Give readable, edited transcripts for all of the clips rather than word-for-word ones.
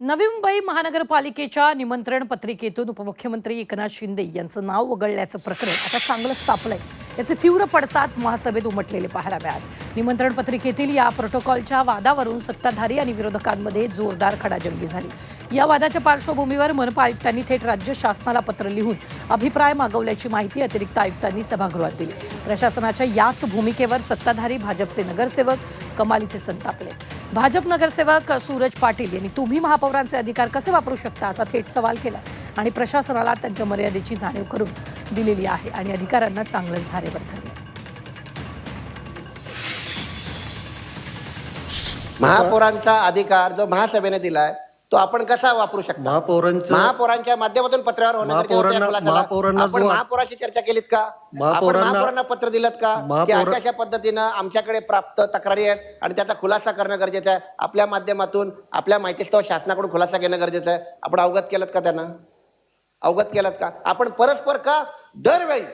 नवी मुंबई महानगरपालिकेच्या निमंत्रण पत्रिकेतून उपमुख्यमंत्री एकनाथ शिंदे यांचं नाव वगळल्याचं प्रकरण आता चांगलंच तापलंय. याचे तीव्र पडसाद महासभेत उमटलेले पाहायला मिळाले. निमंत्रण पत्रिकेतील या प्रोटोकॉलच्या वादावरून सत्ताधारी आणि विरोधकांमध्ये जोरदार खडाजंगी झाली. या वादाच्या पार्श्वभूमीवर मनपा आयुक्तांनी थेट राज्य शासनाला पत्र लिहून अभिप्राय मागवल्याची माहिती अतिरिक्त आयुक्तांनी सभागृहात दिली. प्रशासनाच्या याच भूमिकेवर सत्ताधारी भाजपचे नगरसेवक कमालीचे संतापले. भाजप नगरसेवक सूरज पाटील यांनी तुम्ही महापौरांचे अधिकार कसे वापरू शकता असा थेट सवाल केला आणि प्रशासनाला त्यांच्या मर्यादेची जाणीव करून दिलेली आहे आणि अधिकाऱ्यांना चांगलंच धारेवर धरले. महापौरांचा अधिकार जो महासभेने दिलाय तो आपण कसा वापरू शकतो? महापौरांच्या माध्यमातून पत्रावर आपण महापौराशी चर्चा केलीत का? आपण महापौरांना पत्र दिलं का की अशा पद्धतीनं आमच्याकडे प्राप्त तक्रारी आहेत आणि त्याचा खुलासा करणं गरजेचं आहे? आपल्या माध्यमातून आपल्या माहितीस्तव शासनाकडून खुलासा घेणं गरजेचं आहे. आपण अवगत केलं का? त्यांना अवगत केलं का? आपण परस्पर का दरवेळी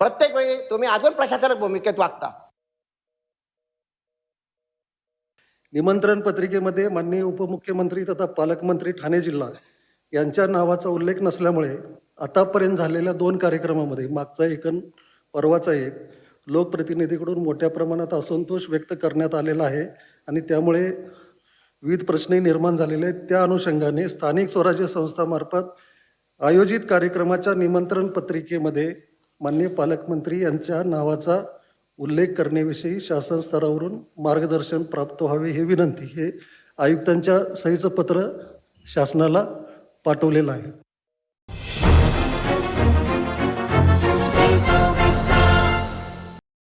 प्रत्येक वेळी तुम्ही अजून प्रशासक भूमिकेत वागता? निमंत्रण पत्रिकेमध्ये माननीय उपमुख्यमंत्री तथा पालकमंत्री ठाणे जिल्हा यांच्या नावाचा उल्लेख नसल्यामुळे आतापर्यंत झालेल्या 2 कार्यक्रमामध्ये, मागचा एक आणि परवाचा एक, लोकप्रतिनिधीकडून मोठ्या प्रमाणात असंतोष व्यक्त करण्यात आलेला आहे आणि त्यामुळे विविध प्रश्नही निर्माण झालेले आहेत. त्या अनुषंगाने स्थानिक स्वराज्य संस्थामार्फत आयोजित कार्यक्रमाच्या निमंत्रण पत्रिकेमध्ये माननीय पालकमंत्री यांच्या नावाचा उल्लेख करण्याविषयी शासन स्तरावरून मार्गदर्शन प्राप्त व्हावे ही विनंती हे आयुक्तांच्या सहीचं पत्र शासनाला पाठवलेलं आहे.